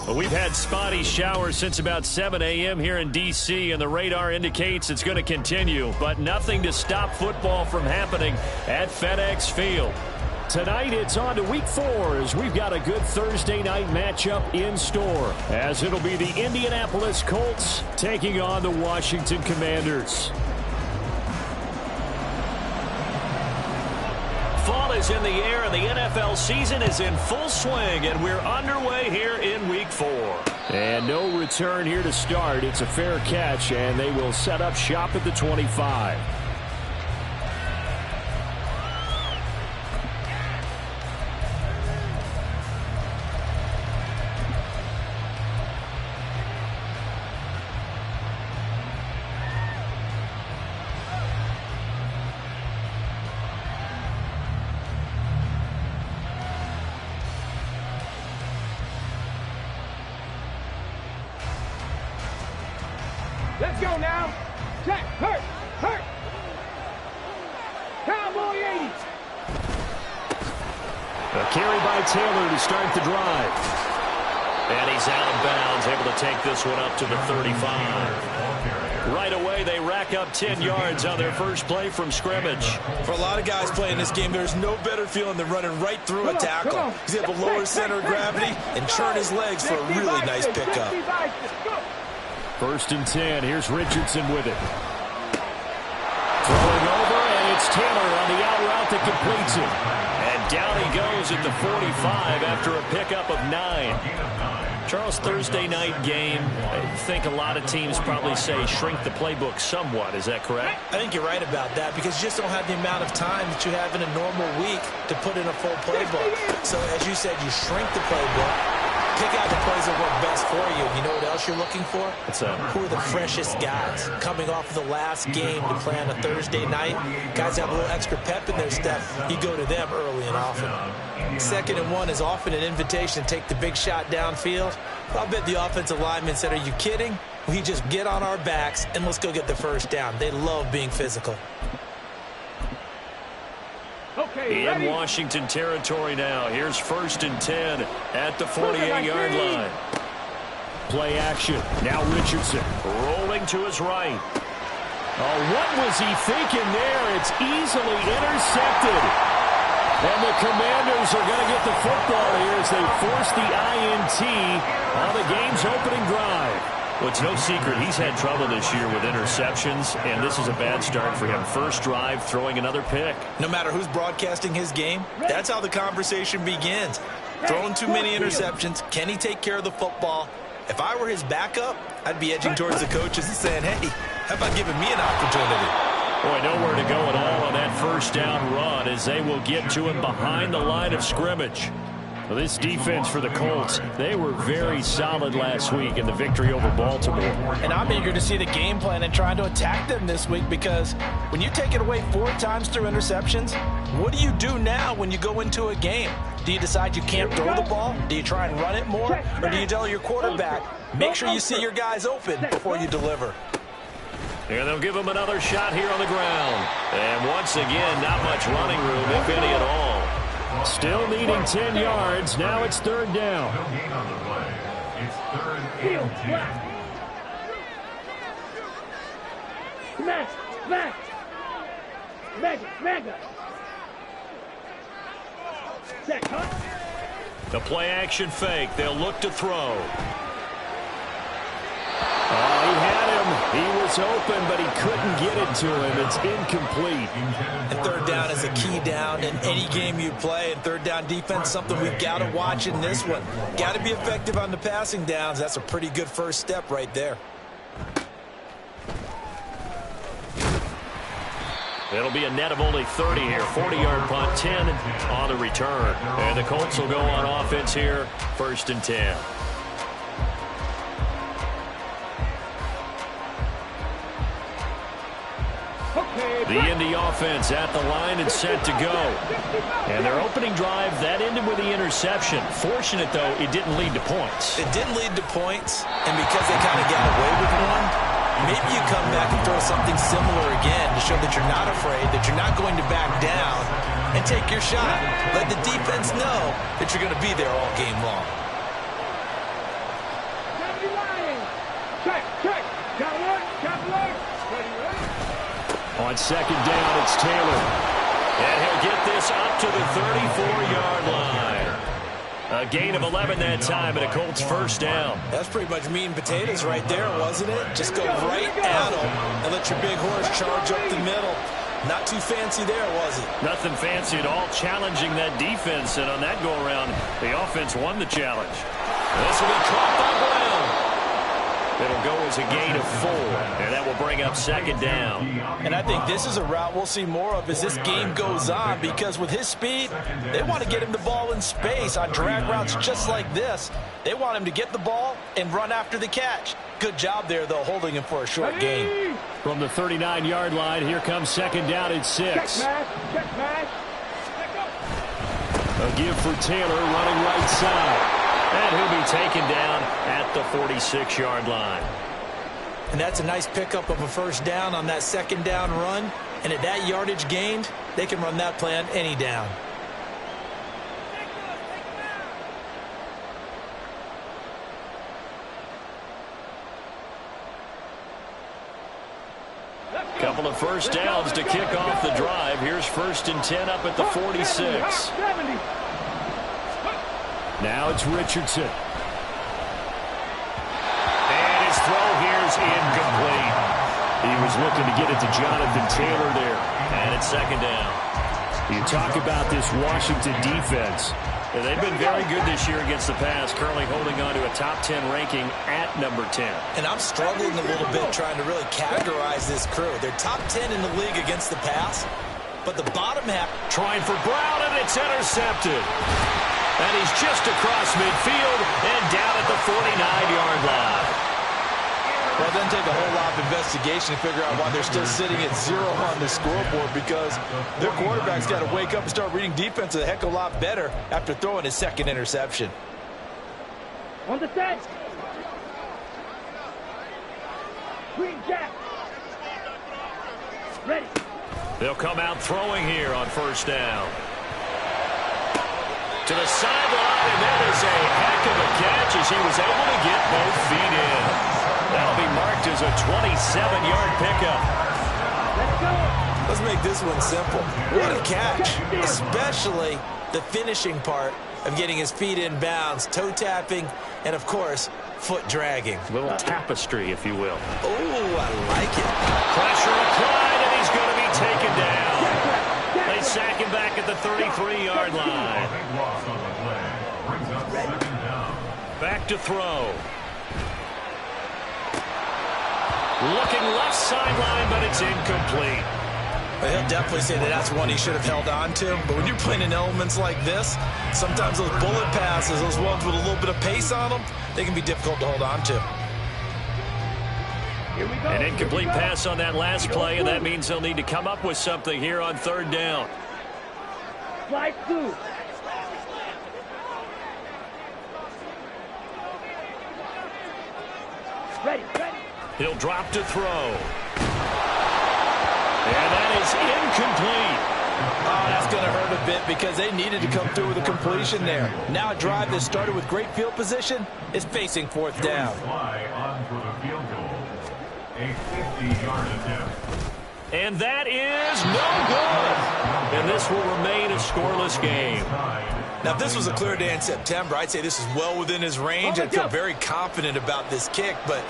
Well, we've had spotty showers since about 7 a.m. here in D.C., and the radar indicates it's going to continue, but nothing to stop football from happening at FedEx Field. Tonight, it's on to Week 4 as we've got a good Thursday night matchup in store, as it'll be the Indianapolis Colts taking on the Washington Commanders. Fall is in the air, and the NFL season is in full swing, and we're underway here in Week 4. And no return here to start. It's a fair catch, and they will set up shop at the 25. Let's go now. Jack, hurt. Cowboy 80. A carry by Taylor to start the drive. And he's out of bounds, able to take this one up to the 35. Right away, they rack up 10 yards on their first play from scrimmage. For a lot of guys playing this game, there's no better feeling than running right through a tackle. He's able to lower center of gravity and turn his legs for a really nice pickup. 1st and 10. Here's Richardson with it. Throwing over, and it's Taylor on the out route that completes it. And down he goes at the 45 after a pickup of 9. Charles, Thursday night game, I think a lot of teams probably say shrink the playbook somewhat. Is that correct? I think you're right about that because you just don't have the amount of time that you have in a normal week to put in a full playbook. So, as you said, you shrink the playbook. Pick out the plays that work best for you. You know what else you're looking for? What's that? Who are the freshest guys coming off of the last game to play on a Thursday night? Guys have a little extra pep in their step. You go to them early and often. 2nd and 1 is often an invitation to take the big shot downfield. I'll bet the offensive lineman said, "Are you kidding? We just get on our backs and let's go get the first down." They love being physical. In Washington territory now. Here's 1st and 10 at the 48-yard line. Play action. Now Richardson rolling to his right. Oh, what was he thinking there? It's easily intercepted. And the Commanders are going to get the football here as they force the INT on the game's opening drive. Well, it's no secret he's had trouble this year with interceptions, and this is a bad start for him. First drive, throwing another pick. No matter who's broadcasting his game, that's how the conversation begins. Throwing too many interceptions. Can he take care of the football? If I were his backup, I'd be edging towards the coaches and saying, "Hey, how about giving me an opportunity?" Boy, nowhere to go at all on that first down run as they will get to him behind the line of scrimmage. Well, this defense for the Colts, they were very solid last week in the victory over Baltimore. And I'm eager to see the game plan and trying to attack them this week because when you take it away 4 times through interceptions, what do you do now when you go into a game? Do you decide you can't throw the ball? Do you try and run it more? Or do you tell your quarterback, make sure you see your guys open before you deliver? And they'll give him another shot here on the ground. And once again, not much running room, if any at all. Still needing 10 yards. Now it's 3rd down. It's 3rd and 10. Smash. Mega. Check, huh? The play action fake. They'll look to throw. Oh, he had him. He was open, but he couldn't get it to him. It's incomplete. And 3rd down is a key down in any game you play. And 3rd down defense, something we've got to watch in this one. Got to be effective on the passing downs. That's a pretty good first step right there. It'll be a net of only 30 here. 40-yard punt, 10 on the return. And the Colts will go on offense here, 1st and 10. The Indy offense at the line and set to go. And their opening drive, that ended with the interception. Fortunate, though, it didn't lead to points. It didn't lead to points, and because they kind of got away with one, maybe you come back and throw something similar again to show that you're not afraid, that you're not going to back down, and take your shot. Let the defense know that you're going to be there all game long. On second down, it's Taylor. And he'll get this up to the 34-yard line. A gain of 11 that time, and a Colts first down. That's pretty much meat and potatoes right there, wasn't it? Just go right at them and let your big horse charge up the middle. Not too fancy there, was it? Nothing fancy at all, challenging that defense. And on that go-around, the offense won the challenge. This will be caught by Brown. It'll go as a gain of 4, and that will bring up second down. And I think this is a route we'll see more of as this game goes on, because with his speed, they want to get him the ball in space on drag routes just like this. They want him to get the ball and run after the catch. Good job there, though, holding him for a short gain. From the 39-yard line, here comes second down at 6. Check match. A give for Taylor running right side. And he'll be taken down at the 46-yard line. And that's a nice pickup of a first down on that second down run. And at that yardage gained, they can run that play on any down. Couple of first downs to kick off the drive. Here's 1st and 10 up at the 46. Now it's Richardson. And his throw here's incomplete. He was looking to get it to Jonathan Taylor there. And it's second down. You talk about this Washington defense. They've been very good this year against the pass, currently holding on to a top 10 ranking at number 10. And I'm struggling a little bit trying to really categorize this crew. They're top 10 in the league against the pass, but the bottom half. Trying for Brown, and it's intercepted. And he's just across midfield and down at the 49-yard line. Well, it doesn't take a whole lot of investigation to figure out why they're still sitting at 0 on the scoreboard, because their quarterback's got to wake up and start reading defense a heck of a lot better after throwing his second interception. On the set. Green Jack. Ready. They'll come out throwing here on first down. To the sideline, and that is a heck of a catch as he was able to get both feet in. That'll be marked as a 27-yard pickup. Let's make this one simple. What a catch, especially the finishing part of getting his feet in bounds, toe tapping, and, of course, foot dragging. A little tapestry, if you will. Oh, I like it. Pressure applied, and he's going to be taken down. They sack him back at the 33-yard line. Back to throw. Looking left sideline, but it's incomplete. Well, he'll definitely say that that's one he should have held on to. But when you're playing in elements like this, sometimes those bullet passes, those ones with a little bit of pace on them, they can be difficult to hold on to. An incomplete pass on that last play, and that means they'll need to come up with something here on third down. Slide 2. Ready. He'll drop to throw. And that is incomplete. Oh, that's going to hurt a bit because they needed to come through with a completion there. Now a drive that started with great field position is facing fourth down. And that is no good. And this will remain a scoreless game. Now, if this was a clear day in September, I'd say this is well within his range. I'd feel very confident about this kick, but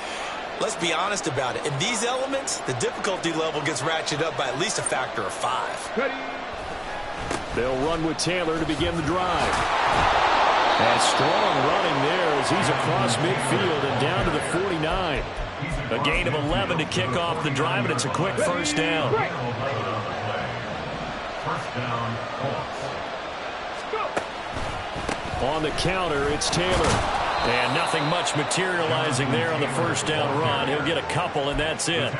let's be honest about it. In these elements, the difficulty level gets ratcheted up by at least a factor of 5. They'll run with Taylor to begin the drive. And strong running there as he's across midfield and down to the 49. A gain of 11 to kick off the drive, and it's a quick first down. On the counter, it's Taylor. And nothing much materializing there on the first down run. He'll get a couple, and that's it.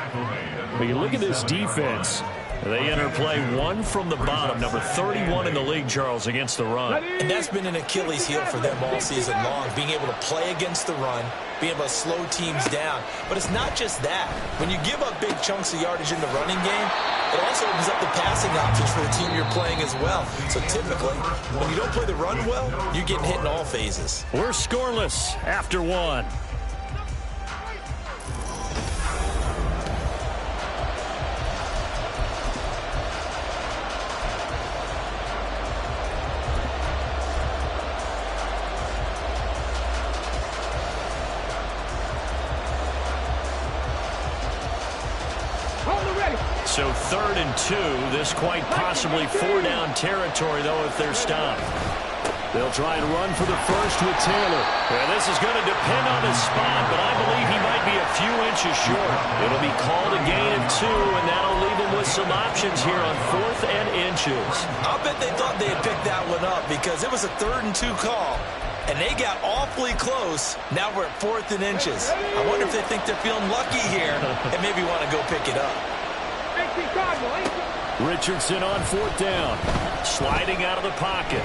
But you look at this defense. They interplay one from the bottom, number 31 in the league, Charles, against the run. And that's been an Achilles heel for them all season long, being able to play against the run, being able to slow teams down. But it's not just that. When you give up big chunks of yardage in the running game, it also opens up the passing options for the team you're playing as well. So typically, when you don't play the run well, you're getting hit in all phases. We're scoreless after one. So 3rd and 2. This quite possibly 4-down territory, though, if they're stopped. They'll try and run for the first with Taylor. Yeah, this is going to depend on his spot, but I believe he might be a few inches short. It'll be called a gain of 2, and that'll leave him with some options here on 4th and inches. I'll bet they thought they had picked that one up because it was a 3rd and 2 call, and they got awfully close. Now we're at 4th and inches. I wonder if they think they're feeling lucky here and maybe want to go pick it up. Richardson on 4th down. Sliding out of the pocket.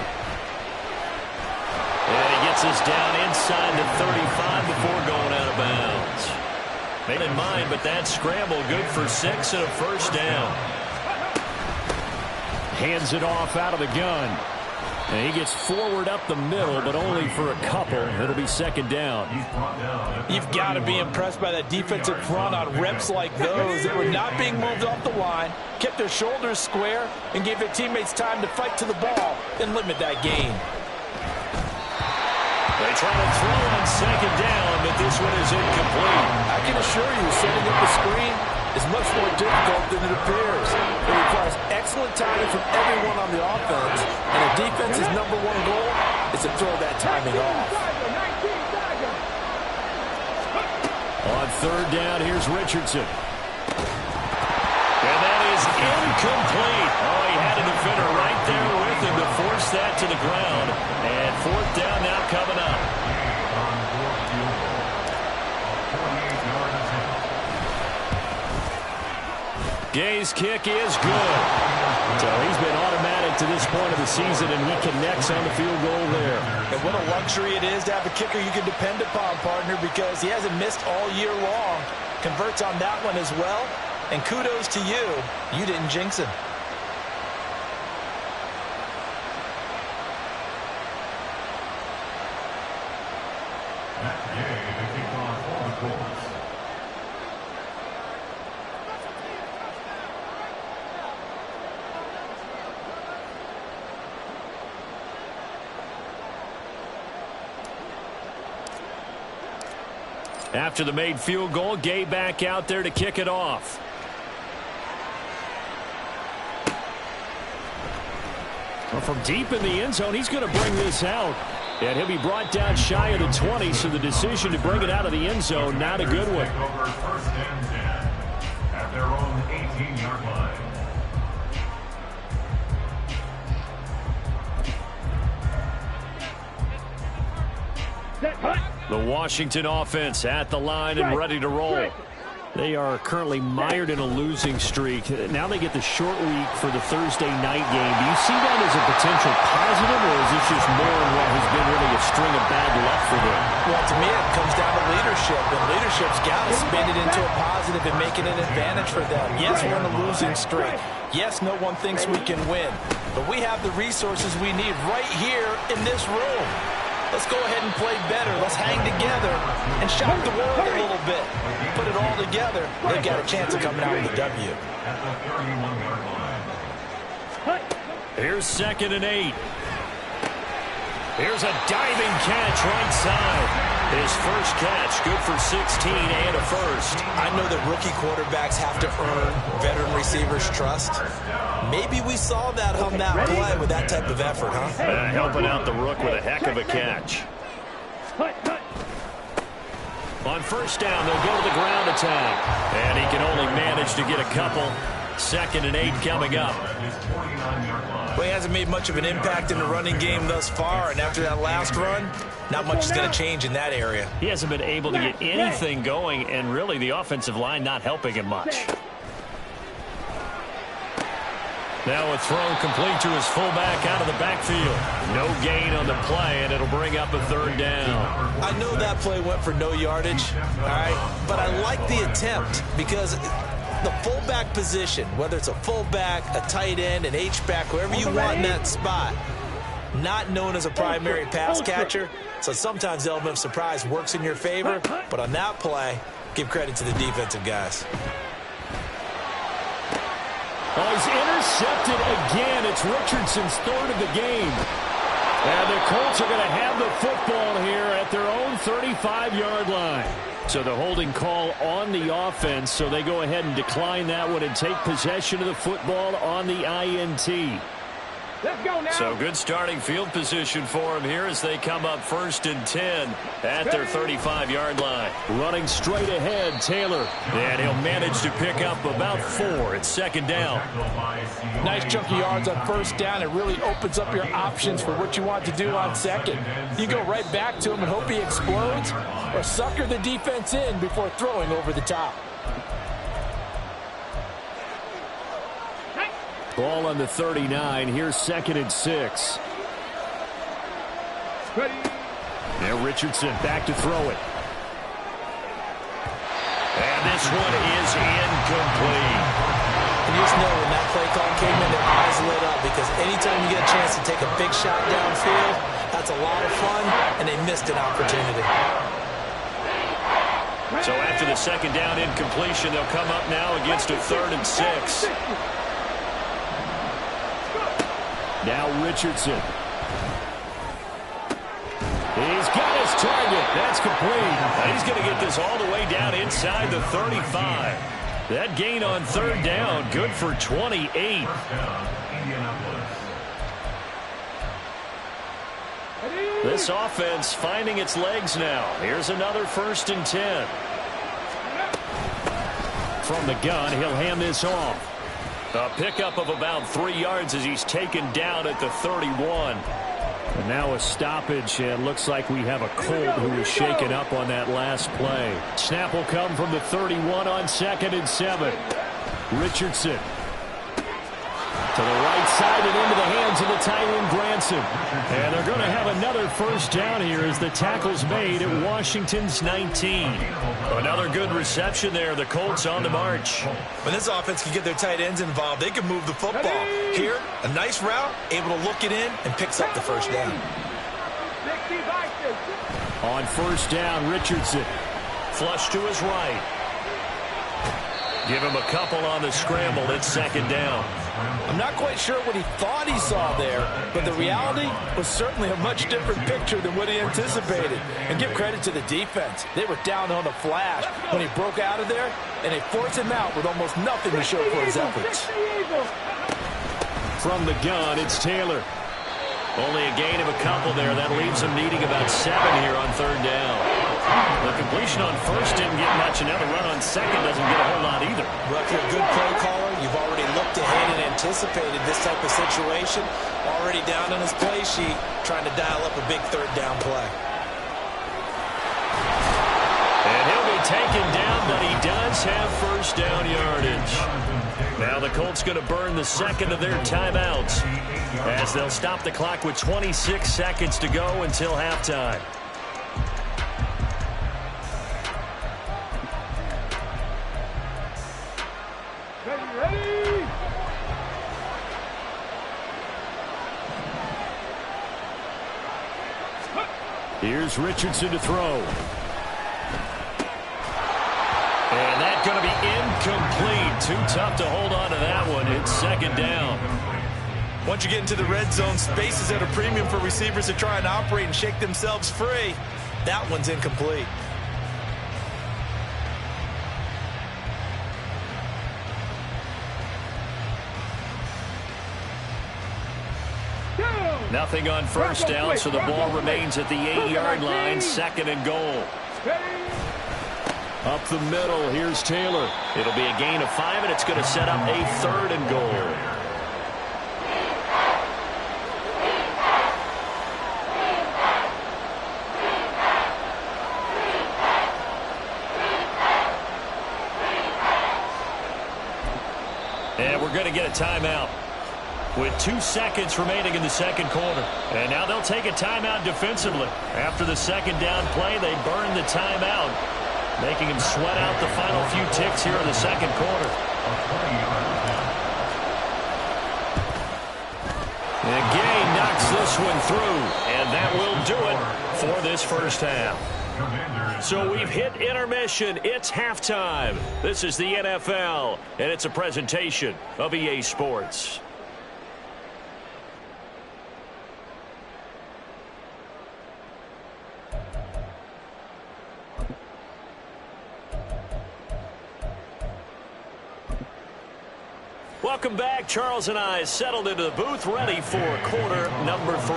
And he gets us down inside the 35 before going out of bounds. Made in mind, but that scramble good for 6 and a first down. Hands it off out of the gun. And he gets forward up the middle, but only for a couple. It'll be 2nd down. You've got to be impressed by that defensive front on reps like those. They were not being moved off the line, kept their shoulders square, and gave their teammates time to fight to the ball and limit that gain. They try to throw on 2nd down, but this one is incomplete. I can assure you, setting up the screen is much more difficult than it appears. It requires excellent timing from everyone on the offense, and the defense's #1 goal is to throw that timing off. On 3rd down, here's Richardson. And that is incomplete. Oh, he had a defender right there with him to force that to the ground. And 4th down now coming up. Gay's kick is good. So he's been automatic to this point of the season, and he connects on the field goal there. And what a luxury it is to have a kicker you can depend upon, partner, because he hasn't missed all year long. Converts on that one as well. And kudos to you. You didn't jinx him. After the made field goal, Gay back out there to kick it off. Well, from deep in the end zone, he's going to bring this out. And he'll be brought down shy of the 20, so the decision to bring it out of the end zone, not a good one. First and 10 at their own 18-yard line. The Washington offense at the line and ready to roll. They are currently mired in a losing streak. Now they get the short week for the Thursday night game. Do you see that as a potential positive, or is this just more in what has been really a string of bad luck for them? Well, to me, it comes down to leadership, and leadership's got to spin it into a positive and make it an advantage for them. Yes, we're in a losing streak. Yes, no one thinks we can win, but we have the resources we need right here in this room. Let's go ahead and play better. Let's hang together and shock the world a little bit. Put it all together, they've got a chance of coming out with a W. Here's 2nd and 8. Here's a diving catch right side. His first catch, good for 16 and a first. I know that rookie quarterbacks have to earn veteran receivers' trust. Maybe we saw that on that play with that type of effort, huh? Helping out the rook with a heck of a catch. On 1st down, they'll go to the ground attack. And he can only manage to get a couple. 2nd and 8 coming up. Well, he hasn't made much of an impact in the running game thus far, and after that last run, not much is going to change in that area. He hasn't been able to get anything going, and really the offensive line not helping him much. Now a throw complete to his fullback out of the backfield. No gain on the play, and it'll bring up a 3rd down. I know that play went for no yardage, all right, but I like the attempt because the fullback position, whether it's a fullback, a tight end, an H-back, whoever you want in that spot, not known as a primary pass catcher, so sometimes the element of surprise works in your favor, but on that play, give credit to the defensive guys. Oh, he's intercepted again. It's Richardson's 3rd of the game. And the Colts are going to have the football here at their own 35-yard line. So the holding call on the offense, so they go ahead and decline that one and take possession of the football on the INT. Let's go now. So good starting field position for him here as they come up 1st and 10 at their 35-yard line. Running straight ahead, Taylor. And he'll manage to pick up about 4. It's 2nd down. Nice chunk of yards on 1st down. It really opens up your options for what you want to do on 2nd. You go right back to him and hope he explodes, or sucker the defense in before throwing over the top. Ball on the 39. Here's 2nd and 6. Ready. Now Richardson back to throw it. And this one is incomplete. And you just know when that play call came in, their eyes lit up, because anytime you get a chance to take a big shot downfield, that's a lot of fun, and they missed an opportunity. So after the 2nd down incompletion, they'll come up now against a 3rd and 6. Now Richardson. He's got his target. That's complete. He's going to get this all the way down inside the 35. That gain on 3rd down, good for 28. This offense finding its legs now. Here's another 1st and 10. From the gun, he'll hand this off. A pickup of about 3 yards as he's taken down at the 31. And now a stoppage, and looks like we have a Colt who was shaken up on that last play. Snap will come from the 31 on 2nd and 7. Richardson to the right side and into the hands of the Tyrone Granson. And they're going to have another 1st down here as the tackle's made at Washington's 19. Another good reception there. The Colts on the march. When this offense can get their tight ends involved, they can move the football. Here, a nice route, able to look it in, and picks up the 1st down. On 1st down, Richardson. Flush to his right. Give him a couple on the scramble. It's 2nd down. I'm not quite sure what he thought he saw there, but the reality was certainly a much different picture than what he anticipated. And give credit to the defense. They were down on the flash when he broke out of there, and they forced him out with almost nothing to show for his efforts. From the gun, it's Taylor. Only a gain of a couple there. That leaves him needing about 7 here on 3rd down. The completion on 1st didn't get much, and now the run on 2nd doesn't get a whole lot either. Well, if you're a good play caller, you've already looked ahead and anticipated this type of situation. Already down on his play sheet, trying to dial up a big 3rd down play. And he'll be taken down, but he does have 1st down yardage. Now the Colts going to burn the 2nd of their timeouts as they'll stop the clock with 26 seconds to go until halftime. Ready. Here's Richardson to throw. And that's going to be incomplete. Too tough to hold on to that one. It's 2nd down. Once you get into the red zone, space is at a premium for receivers to try and operate and shake themselves free. That one's incomplete. Nothing on 1st down, so the ball remains at the 8-yard line. 2nd and goal. Up the middle, here's Taylor. It'll be a gain of 5, and it's going to set up a 3rd and goal. And we're going to get a timeout with 2 seconds remaining in the 2nd quarter. And now they'll take a timeout defensively. After the 2nd down play, they burn the timeout, making him sweat out the final few ticks here in the 2nd quarter. And Gay knocks this one through, and that will do it for this 1st half. So we've hit intermission. It's halftime. This is the NFL, and it's a presentation of EA Sports. Welcome back. Charles and I settled into the booth, ready for quarter number 3.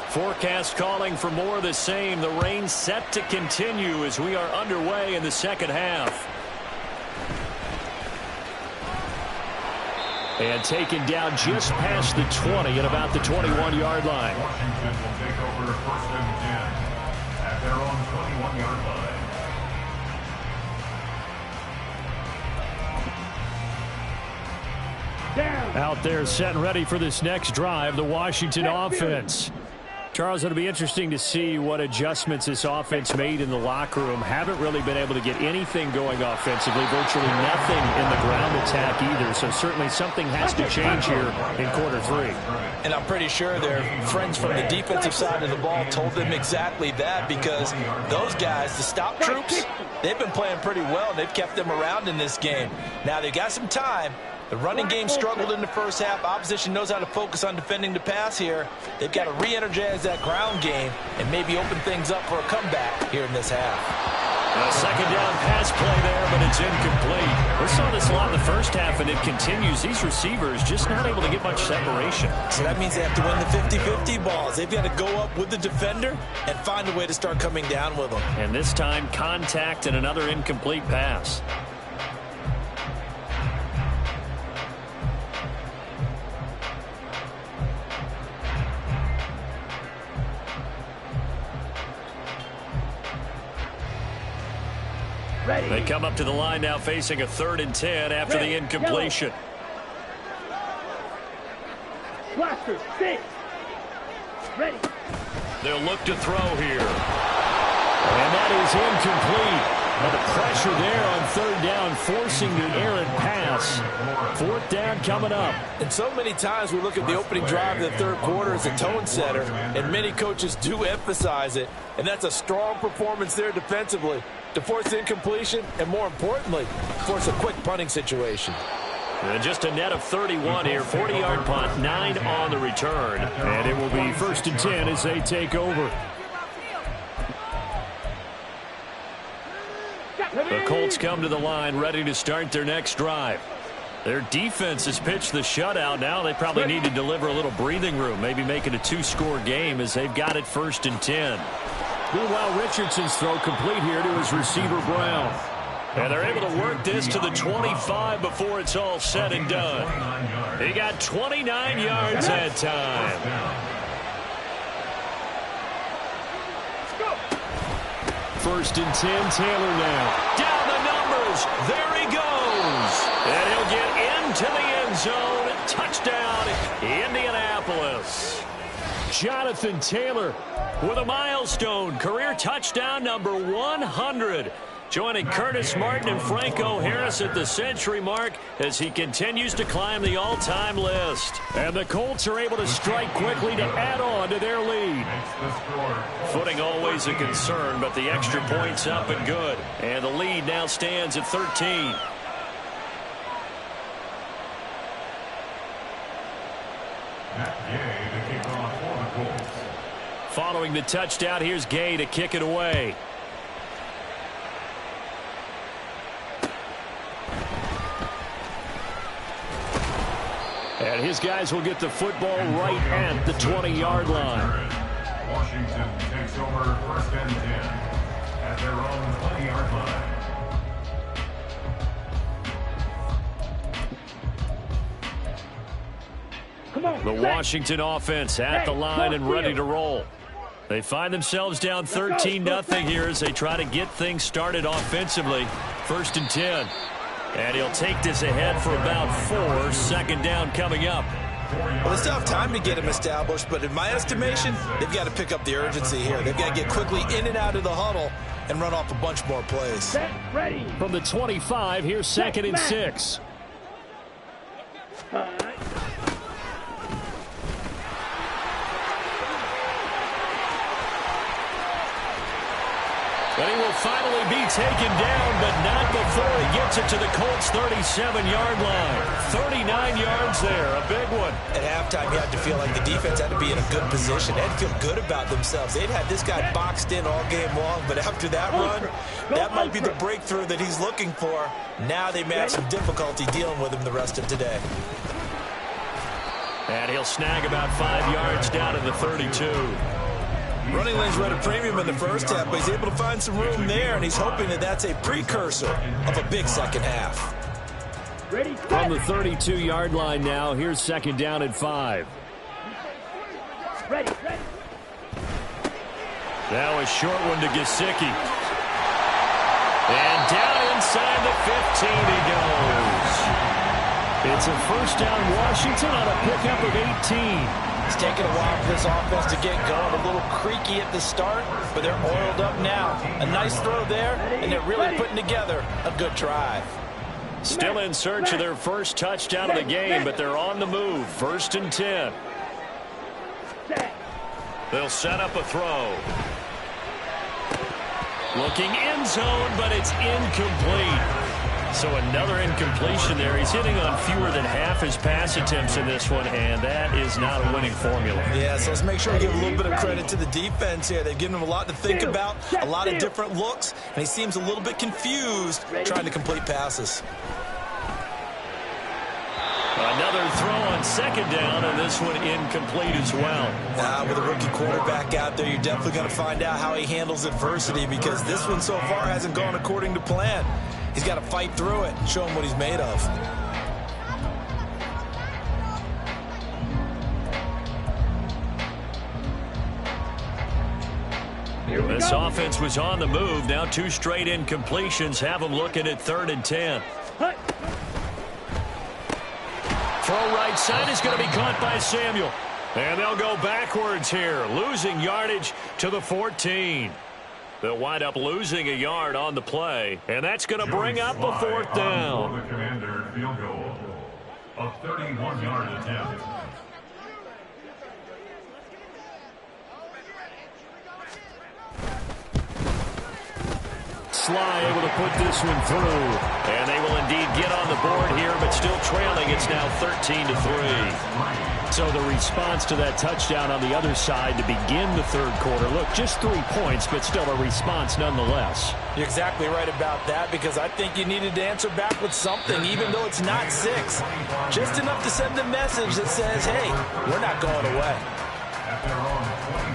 Forecast calling for more of the same. The rain set to continue as we are underway in the second half. And taken down just past the 20 at about the 21-yard line. Washington will take over first and 10 at their own 21-yard line. Down. Out there set and ready for this next drive, the Washington offense. Charles, it'll be interesting to see what adjustments this offense made in the locker room. Haven't really been able to get anything going offensively, virtually nothing in the ground attack either. So certainly something has to change here in quarter 3. And I'm pretty sure their friends from the defensive side of the ball told them exactly that, because those guys, the stop troops, they've been playing pretty well. They've kept them around in this game. Now they've got some time. The running game struggled in the first half. Opposition knows how to focus on defending the pass here. They've got to re-energize that ground game and maybe open things up for a comeback here in this half. A second down pass play there, but it's incomplete. We saw this a lot in the first half, and it continues. These receivers just not able to get much separation. So that means they have to win the 50-50 balls. They've got to go up with the defender and find a way to start coming down with them. And this time, contact and another incomplete pass. Ready. They come up to the line now facing a 3rd and 10 after the incompletion. Blaster, 6. Ready. They'll look to throw here. And that is incomplete. But the pressure there on 3rd down, forcing the errant pass. 4th down coming up. And so many times we look at the opening drive of the third quarter as a tone setter, and many coaches do emphasize it. And that's a strong performance there defensively to force incompletion and, more importantly, force a quick punting situation. And just a net of 31 here. 40-yard punt, 9 on the return. And it will be 1st and 10 as they take over. The Colts come to the line ready to start their next drive. Their defense has pitched the shutout. Now they probably need to deliver a little breathing room, maybe make it a 2-score game as they've got it 1st and 10. Meanwhile, Richardson's throw complete here to his receiver, Brown. And they're able to work this to the 25 before it's all said and done. He got 29 yards that time. 1st and 10, Taylor now. Down the numbers. There he goes. And he'll get into the end zone. Touchdown, Indianapolis. Jonathan Taylor with a milestone. Career touchdown number 100. Joining Curtis Martin and Franco Harris at the century mark as he continues to climb the all-time list. And the Colts are able to strike quickly to add on to their lead. Footing always a concern, but the extra point's up and good. And the lead now stands at 13. Following the touchdown, here's Gay to kick it away. And his guys will get the football right at the 20-yard line. Washington takes over 1st and 10 at their own 20-yard line. Come on. The Washington offense at the line and ready to roll. They find themselves down 13-0 here as they try to get things started offensively. 1st and 10. And he'll take this ahead for about 4. 2nd down coming up. Well, they still have time to get him established, but in my estimation, they've got to pick up the urgency here. They've got to get quickly in and out of the huddle and run off a bunch more plays. Set, ready. From the 25, here's 2nd and 6. And he will finally be taken down, but not before he gets it to the Colts' 37-yard line. 39 yards there, a big one. At halftime, you had to feel like the defense had to be in a good position. They had to feel good about themselves. They'd had this guy boxed in all game long, but after that run, that might be the breakthrough that he's looking for. Now they may have some difficulty dealing with him the rest of today. And he'll snag about 5 yards down to the 32. Running lanes were at a premium in the first half, but he's able to find some room there, and he's hoping that that's a precursor of a big second half. From the 32-yard line now, here's second down at 5. Now a short one to Gesicki. And down inside the 15 he goes. It's a first down Washington on a pickup of 18. It's taken a while for this offense to get going. A little creaky at the start, but they're oiled up now. A nice throw there, and they're really putting together a good drive. Still in search of their first touchdown of the game, but they're on the move. 1st and 10. They'll set up a throw. Looking end zone, but it's incomplete. So another incompletion there. He's hitting on fewer than half his pass attempts in this one, and that is not a winning formula. Yeah, so let's make sure we give a little bit of credit to the defense here. They've given him a lot to think about, a lot of different looks, and he seems a little bit confused trying to complete passes. Another throw on second down, and this one incomplete as well. With a rookie quarterback out there, you're definitely going to find out how he handles adversity, because this one so far hasn't gone according to plan. He's got to fight through it and show him what he's made of. This offense was on the move. Now 2 straight incompletions have them looking at 3rd and 10. Throw right side is going to be caught by Samuel. And they'll go backwards here, losing yardage to the 14. They'll wind up losing a yard on the play, and that's going to bring up a 4th down. The Commander field goal, a 31-yard attempt. Sly able to put this one through. And they will indeed get on the board here, but still trailing. It's now 13-3. So the response to that touchdown on the other side to begin the 3rd quarter. Look, just 3 points, but still a response nonetheless. You're exactly right about that, because I think you needed to answer back with something, even though it's not 6. Just enough to send a message that says, hey, we're not going away. At their own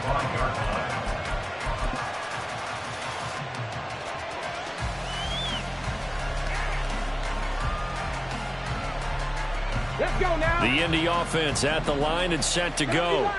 25-yard line. Let's go now. The Indy offense at the line and set to go.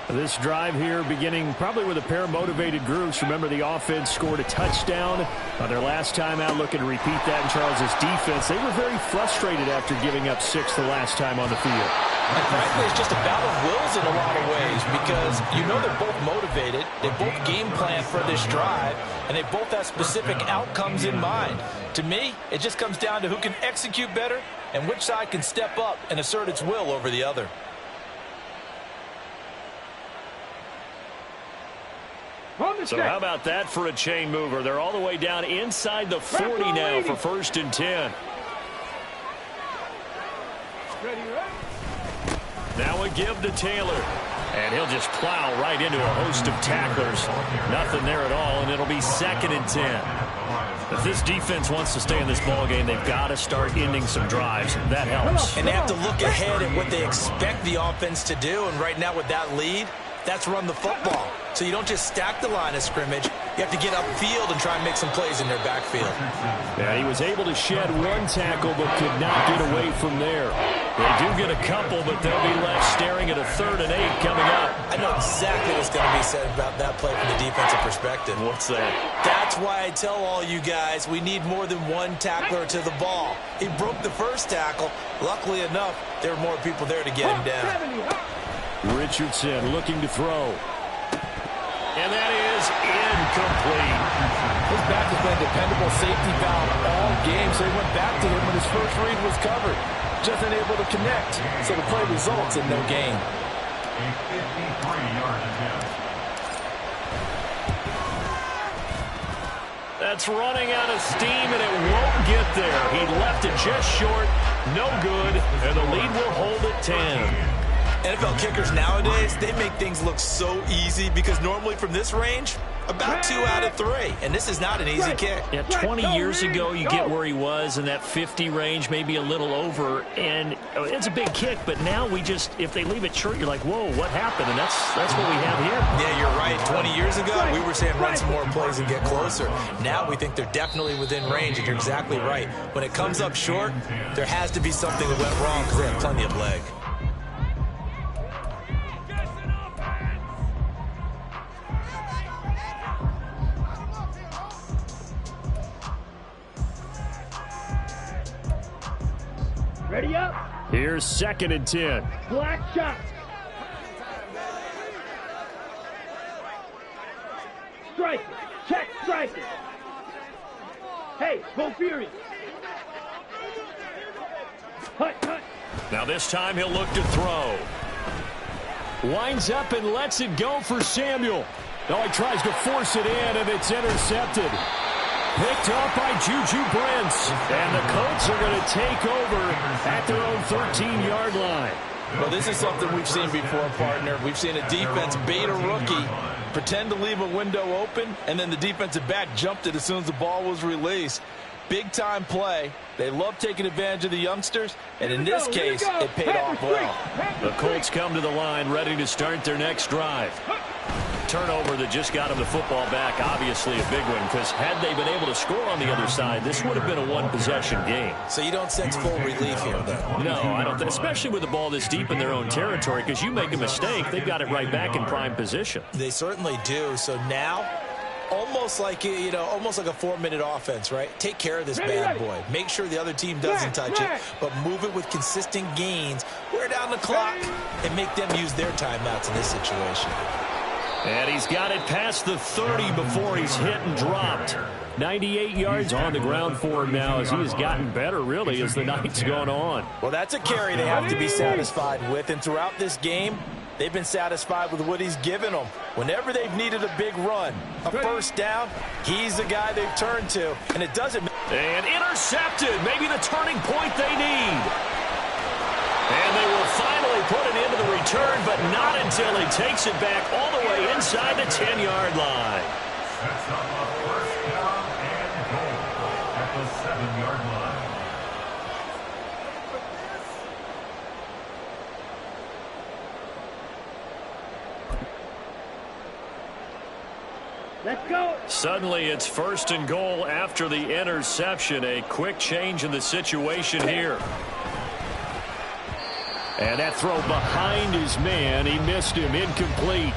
This drive here beginning probably with a pair of motivated groups. Remember, the offense scored a touchdown on their last time out, looking to repeat that in Charles's defense. They were very frustrated after giving up 6 the last time on the field. And frankly, it's just a battle of wills in a lot of ways, because you know they're both motivated, they both game plan for this drive, and they both have specific outcomes in mind. To me, it just comes down to who can execute better and which side can step up and assert its will over the other. So how about that for a chain mover? They're all the way down inside the 40 now for 1st and 10. Now a give to Taylor. And he'll just plow right into a host of tacklers. Nothing there at all, and it'll be 2nd and 10. If this defense wants to stay in this ballgame, they've got to start ending some drives. That helps. And they have to look ahead at what they expect the offense to do, and right now with that lead, that's run the football. So you don't just stack the line of scrimmage. You have to get upfield and try and make some plays in their backfield. Yeah, he was able to shed 1 tackle but could not get away from there. They do get a couple, but they'll be left staring at a 3rd and 8 coming up. I know exactly what's going to be said about that play from the defensive perspective. What's that? That's why I tell all you guys we need more than 1 tackler to the ball. He broke the first tackle. Luckily enough, there were more people there to get him down. Richardson looking to throw. And that is incomplete. His back has been a dependable safety valve all game, so he went back to him when his first read was covered. Just unable to connect, so the play results in no gain. A 53-yard attempt. It's running out of steam, and it won't get there. He left it just short. No good, and the lead will hold at 10. NFL kickers nowadays, they make things look so easy because normally from this range, about 2 out of 3. And this is not an easy kick. Yeah, 20 years ago, you get where he was in that 50 range, maybe a little over. And it's a big kick, but now if they leave it short, you're like, whoa, what happened? And that's what we have here. Yeah, you're right. 20 years ago, we were saying run some more plays and get closer. Now we think they're definitely within range, and you're exactly right. When it comes up short, there has to be something that went wrong because they have plenty of leg. Ready up. Here's 2nd and 10. Black shot. Strike it. Check, strike it. Hey, go Fury. Hut. Now this time he'll look to throw. Winds up and lets it go for Samuel. Now he tries to force it in, and it's intercepted. Picked up by Juju Brents. And the Colts are going to take over at their own 13-yard line. Well, this is something we've seen before, partner. We've seen a defense bait a rookie, pretend to leave a window open, and then the defensive back jumped it as soon as the ball was released. Big-time play. They love taking advantage of the youngsters, and in this case, it paid off well. The Colts come to the line, ready to start their next drive. Turnover that just got them the football back, obviously a big one, because had they been able to score on the other side, this would have been a one-possession game. So you don't sense full relief here, though? No, I don't think, especially with the ball this deep in their own territory, because you make a mistake, they've got it right back in prime position. They certainly do. So now, almost like a 4-minute offense, right? Take care of this bad boy. Make sure the other team doesn't touch it, but move it with consistent gains. Wear down the clock and make them use their timeouts in this situation. And he's got it past the 30 before he's hit and dropped. 98 yards on the ground for him now as he has gotten better, really, as the night's gone on. Well, that's a carry they have to be satisfied with, and throughout this game, they've been satisfied with what he's given them. Whenever they've needed a big run, a first down, he's the guy they've turned to, and it doesn't matter. And intercepted, maybe the turning point they need. And they will finally put it into the return, but not until he takes it back all the way inside the 10-yard line. Sets up a first down and goal at the 7-yard line. Let's go. Suddenly it's 1st and goal after the interception. A quick change in the situation here. And that throw behind his man. He missed him. Incomplete.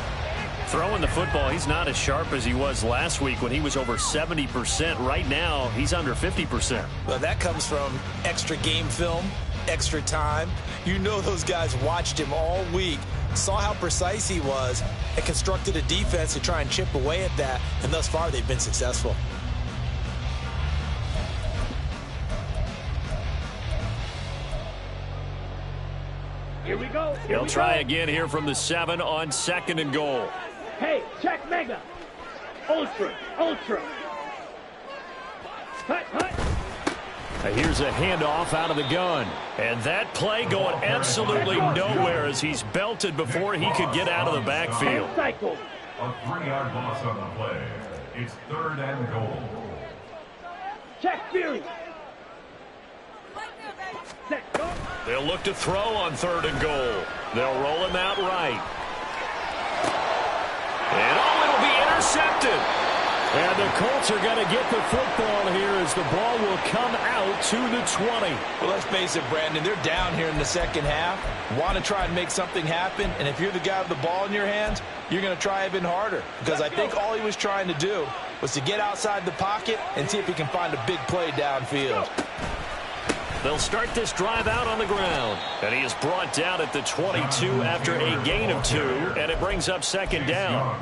Throwing the football, he's not as sharp as he was last week when he was over 70%. Right now, he's under 50%. Well, that comes from extra game film, extra time. You know those guys watched him all week, saw how precise he was, and constructed a defense to try and chip away at that, and thus far they've been successful. Here we go. He'll try again here from the 7 on 2nd and goal. Hey, check mega. Ultra. Hut. Now here's a handoff out of the gun. And that play going absolutely nowhere as he's belted before he could get out of the backfield. Cycle. A 3-yard loss on the play. It's 3rd and goal. Check Fury. Set, go. They'll look to throw on 3rd and goal. They'll roll him out right. And it'll be intercepted. And the Colts are going to get the football here as the ball will come out to the 20. Well, let's face it, Brandon, they're down here in the second half. Want to try and make something happen, and if you're the guy with the ball in your hands, you're going to try even harder. Because I think all he was trying to do was to get outside the pocket and see if he can find a big play downfield. They'll start this drive out on the ground. And he is brought down at the 22 after a gain of 2. And it brings up 2nd down.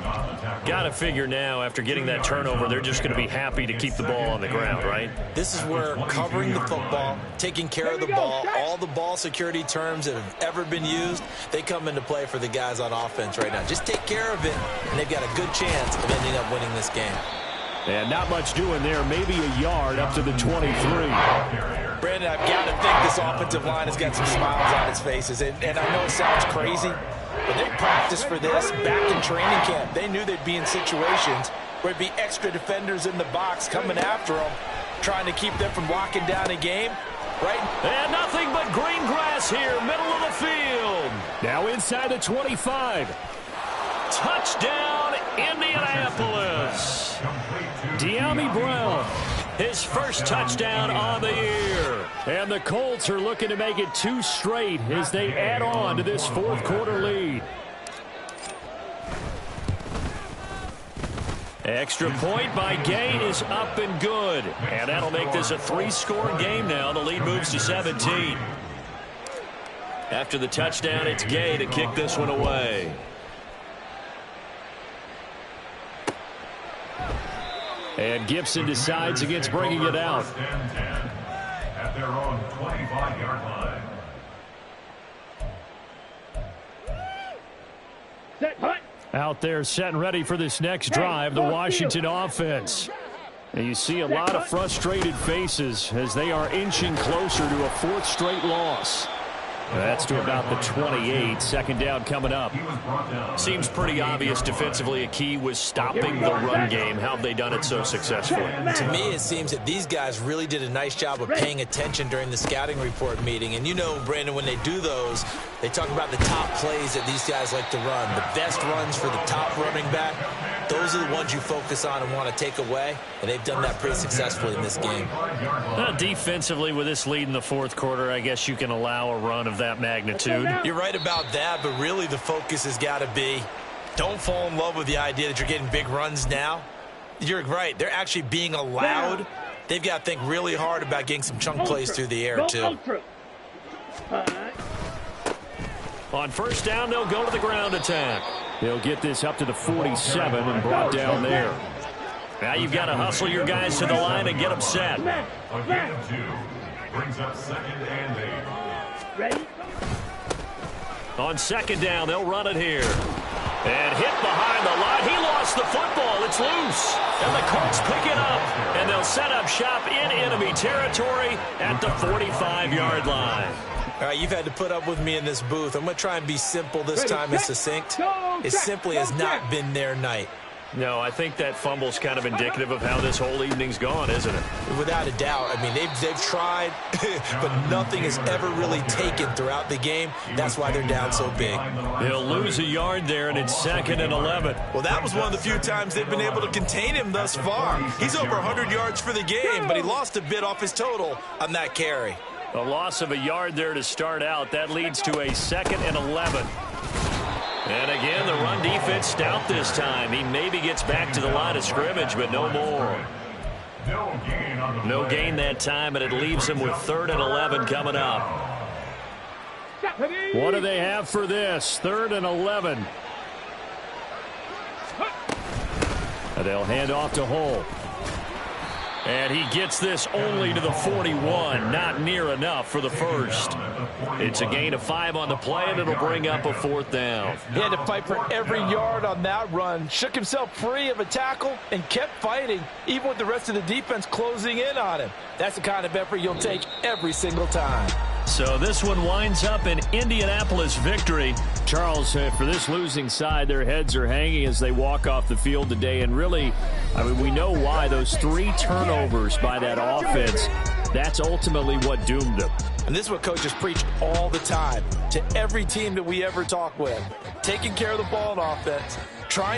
Got to figure now, after getting that turnover, they're just going to be happy to keep the ball on the ground, right? This is where covering the football, taking care of the ball, all the ball security terms that have ever been used, they come into play for the guys on offense right now. Just take care of it, and they've got a good chance of ending up winning this game. And not much doing there, maybe a yard up to the 23. Brandon, I've got to think this offensive line has got some smiles on its faces. And I know it sounds crazy, but they practiced for this back in training camp. They knew they'd be in situations where it'd be extra defenders in the box coming after them, trying to keep them from locking down a game. Right? And nothing but green grass here, middle of the field. Now inside the 25. Touchdown, Indianapolis. Dyami Brown, his first touchdown on the year. And the Colts are looking to make it 2 straight as they add on to this fourth quarter lead. Extra point by Gay is up and good. And that'll make this a 3-score game now. The lead moves to 17. After the touchdown, it's Gay to kick this one away. And Gibson decides against bringing it out. At their own 25-yard line. Set, hut. Out there set and ready for this next drive, the Washington offense. And you see a lot of frustrated faces as they are inching closer to a 4th straight loss. That's to about the 28. Second down coming up. Seems pretty obvious defensively a key was stopping the run game. How have they done it so successfully? To me, it seems that these guys really did a nice job of paying attention during the scouting report meeting. And you know, Brandon, when they do those, they talk about the top plays that these guys like to run. The best runs for the top running back. Those are the ones you focus on and want to take away, and they've done that pretty successfully in this game. Defensively, with this lead in the fourth quarter, I guess you can allow a run of that magnitude. You're right about that, but really the focus has got to be don't fall in love with the idea that you're getting big runs now. You're right. They're actually being allowed. They've got to think really hard about getting some chunk plays through the air, too. On first down, they'll go to the ground attack. They'll get this up to the 47 and brought down there. Now you've got to hustle your guys to the line and get them set. A gain of 2 brings up 2nd and 8. Ready? On second down, they'll run it here. And hit behind the line. He lost the football. It's loose. And the Colts pick it up. And they'll set up shop in enemy territory at the 45-yard line. All right, you've had to put up with me in this booth. I'm going to try and be simple this time and succinct. It simply has not been their night. No, I think that fumble's kind of indicative of how this whole evening's gone, isn't it? Without a doubt. I mean, they've tried, but nothing has ever really taken throughout the game. That's why they're down so big. They'll lose a yard there, and it's 2nd and 11. Well, that was one of the few times they've been able to contain him thus far. He's over 100 yards for the game, but he lost a bit off his total on that carry. A loss of a yard there to start out. That leads to a 2nd and 11. And again, the run defense stout this time. He maybe gets back to the line of scrimmage, but no more. No gain that time, and it leaves him with 3rd and 11 coming up. What do they have for this? 3rd and 11. They'll hand off to Hull. And he gets this only to the 41. Not near enough for the first. It's a gain of 5 on the play, and it'll bring up a 4th down. He had to fight for every yard on that run. Shook himself free of a tackle and kept fighting, even with the rest of the defense closing in on him. That's the kind of effort you'll take every single time. So this one winds up an Indianapolis victory. Charles, for this losing side, their heads are hanging as they walk off the field today. And really, I mean, we know why. Those 3 turnovers by that offense, that's ultimately what doomed them. And this is what coaches preach all the time to every team that we ever talk with. Taking care of the ball in offense, trying